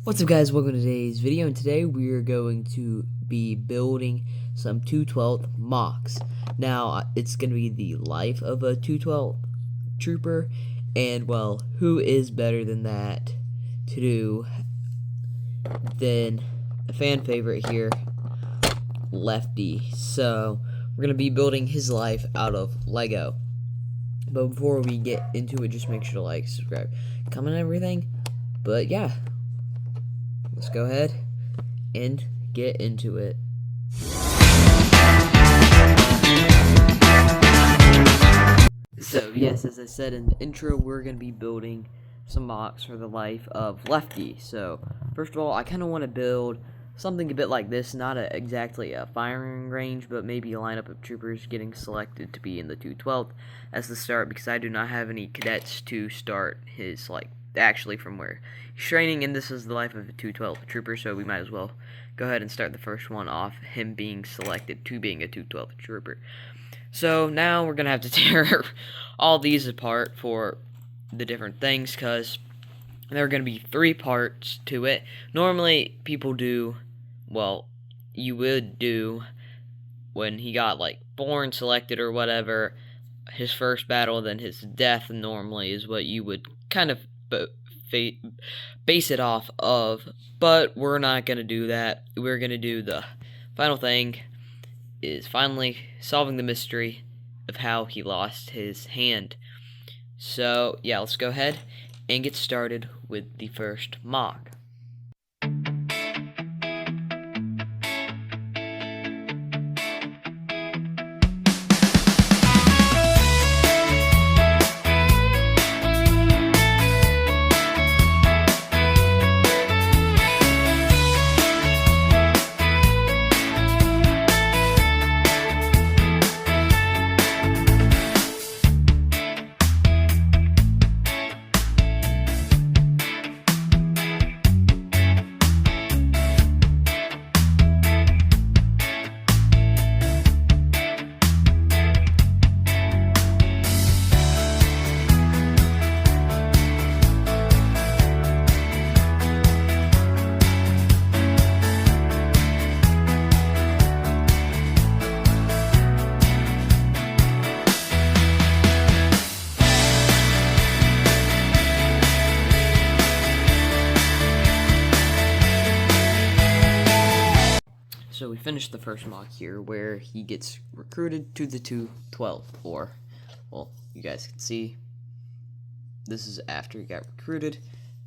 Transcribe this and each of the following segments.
What's up, guys? Welcome to today's video, and today we are going to be building some 212th mocks. Now, it's going to be the life of a 212th trooper, and well, who is better than that to do than a fan favorite here, Lefty. So, we're going to be building his life out of Lego. But before we get into it, just make sure to like, subscribe, comment, and everything. But yeah, let's go ahead and get into it. So yes, as I said in the intro, we're going to be building some mocks for the life of Lefty. So first of all, I kind of want to build something a bit like this, not exactly a firing range, but maybe a lineup of troopers getting selected to be in the 212th as the start, because I do not have any cadets to start his, actually from where he's training, and this is the life of a 212th trooper, so we might as well go ahead and start the first one off, him being selected to being a 212th trooper. So now we're gonna have to tear all these apart for the different things, because there are gonna be 3 parts to it. Normally people do, well, you would do when he got born, selected, or whatever, his first battle, then his death normally is what you would kind of base it off of, but we're not going to do that. We're going to do the final thing, is finally solving the mystery of how he lost his hand. So yeah, let's go ahead and get started with the first mock. So we finished the first mock here, where he gets recruited to the 212th, or, well, you guys can see, this is after he got recruited,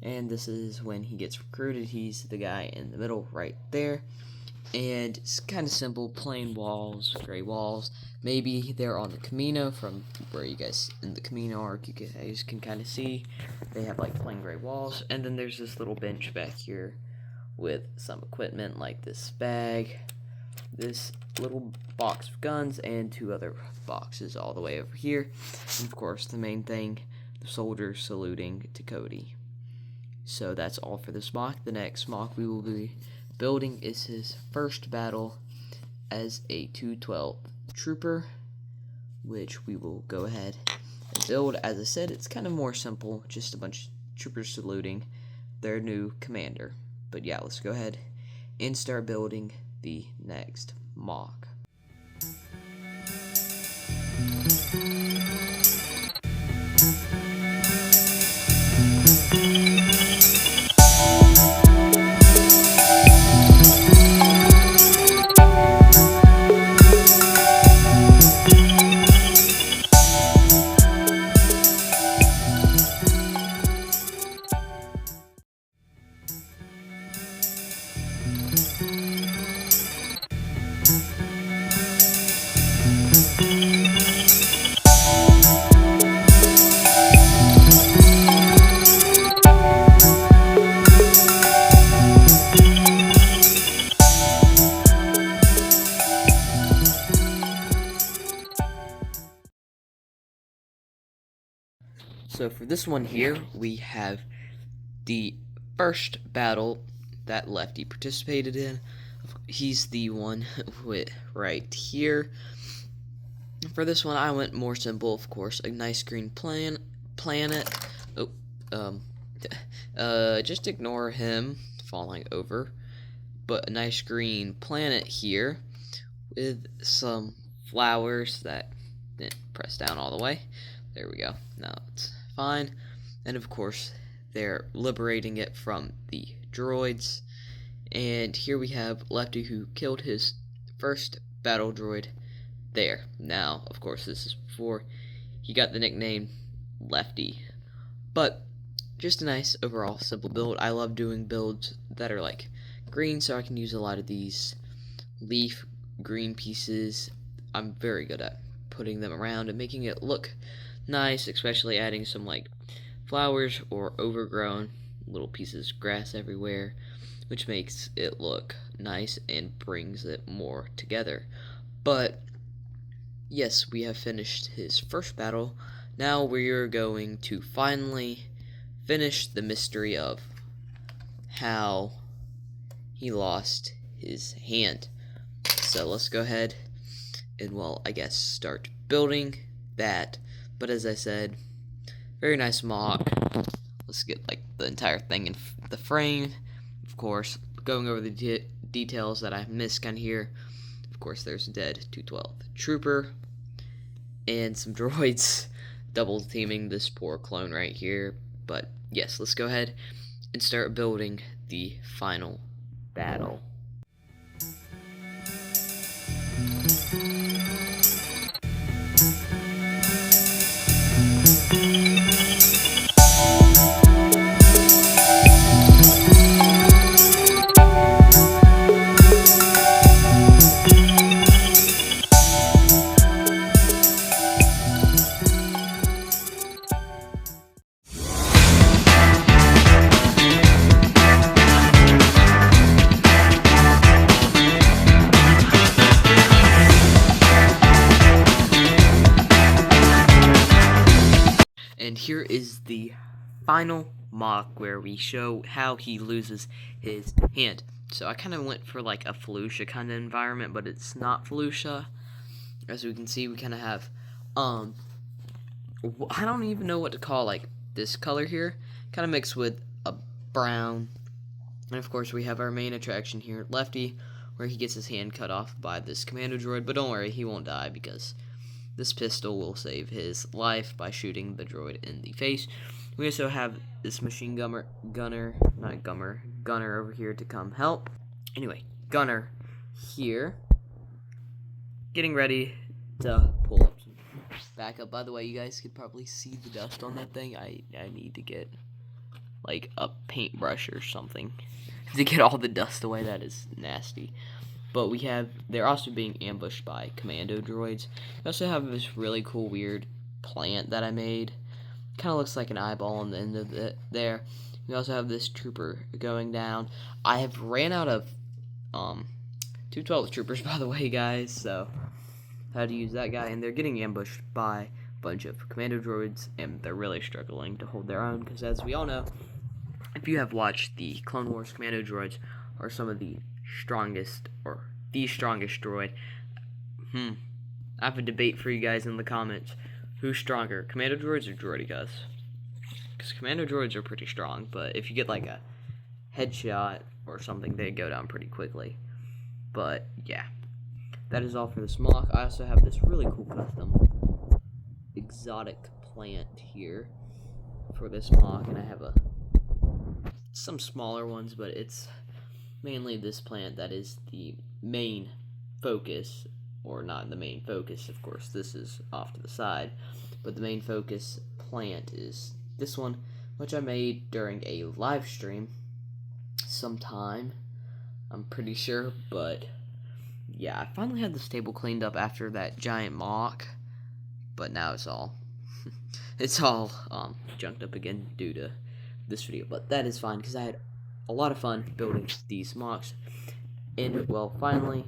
and this is when he gets recruited. He's the guy in the middle right there, and it's kind of simple, plain walls, gray walls. Maybe they're on the Camino, from where you guys, in the Camino arc, you guys can kind of see, they have plain gray walls, and then there's this little bench back here with some equipment like this bag, this little box of guns, and 2 other boxes all the way over here. And of course, the main thing, the soldiers saluting to Cody. So that's all for this mock. The next mock we will be building is his first battle as a 212th trooper, which we will go ahead and build. As I said, it's kind of more simple, just a bunch of troopers saluting their new commander. But yeah, let's go ahead and start building the next mock. So for this one here, we have the first battle that Lefty participated in. He's the one with right here. For this one, I went more simple, of course. A nice green planet. Oh, just ignore him falling over, but a nice green planet here with some flowers that didn't press down all the way. There we go. Now it's fine. And of course, they're liberating it from the droids. And here we have Lefty, who killed his first battle droid there. Now, of course, this is before he got the nickname Lefty. But just a nice overall simple build. I love doing builds that are like green, so I can use a lot of these leaf green pieces. I'm very good at putting them around and making it look nice, especially adding some like flowers or overgrown little pieces of grass everywhere, which makes it look nice and brings it more together. But yes, we have finished his first battle. Now we're going to finally finish the mystery of how he lost his hand. So let's go ahead and, well, I guess start building that. But as I said, very nice MOC. Let's get like the entire thing in the frame. Of course, going over the details that I missed kind of here. Of course, there's a dead 212 trooper and some droids double teaming this poor clone right here. But yes, let's go ahead and start building the final battle. And here is the final MOC where we show how he loses his hand. So I kind of went for like a Felucia kind of environment, but it's not Felucia. As we can see, we kind of have, I don't even know what to call like this color here. Kind of mixed with a brown. And of course we have our main attraction here, Lefty, where he gets his hand cut off by this commando droid. But don't worry, he won't die because this pistol will save his life by shooting the droid in the face. We also have this machine gunner over here to come help. Anyway, Gunner here, getting ready to pull up some backup. By the way, you guys could probably see the dust on that thing. I need to get like a paintbrush or something to get all the dust away. That is nasty. But they're also being ambushed by commando droids. We also have this really cool, weird plant that I made. Kind of looks like an eyeball on the end of it there. We also have this trooper going down. I have ran out of 212 troopers, by the way, guys. So, how to use that guy. And they're getting ambushed by a bunch of commando droids. And they're really struggling to hold their own. Because as we all know, if you have watched the Clone Wars, commando droids are some of the strongest, or the strongest droid. I have a debate for you guys in the comments. Who's stronger, commando droids or droidicas? Because commando droids are pretty strong, but if you get like a headshot or something, they go down pretty quickly. But yeah, that is all for this MOC. I also have this really cool custom exotic plant here for this MOC, and I have some smaller ones, but it's mainly this plant that is the main focus, or not the main focus, of course, this is off to the side, but the main focus plant is this one, which I made during a live stream sometime, I'm pretty sure. But yeah, I finally had this table cleaned up after that giant MOC, but now it's all junked up again due to this video, but that is fine because I had a lot of fun building these MOCs, and well, finally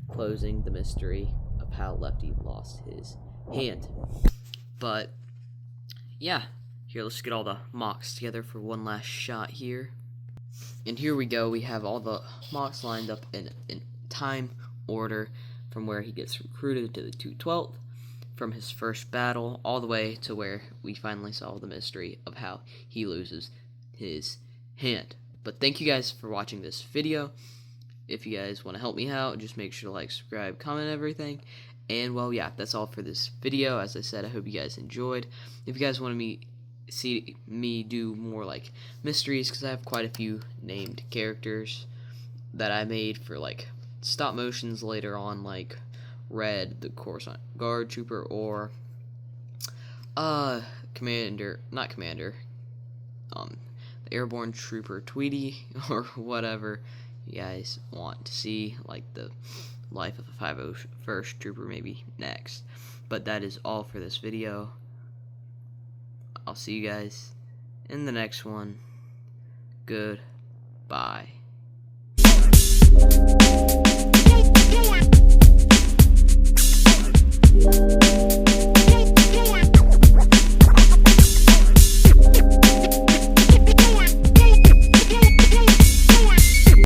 closing the mystery of how Lefty lost his hand. But yeah, here, let's get all the MOCs together for one last shot here. And here we go. We have all the MOCs lined up in time order from where he gets recruited to the 212th, from his first battle all the way to where we finally solve the mystery of how he loses his hand. But thank you guys for watching this video. If you guys want to help me out, just make sure to like, subscribe, comment, everything. And well, yeah, that's all for this video. As I said, I hope you guys enjoyed. If you guys want to see me do more like mysteries, because I have quite a few named characters that I made for like stop motions later on, like Red, the Coruscant Guard Trooper, or the Airborne Trooper Tweety, or whatever you guys want to see, like the life of the 501st Trooper maybe next. But that is all for this video. I'll see you guys in the next one. Goodbye.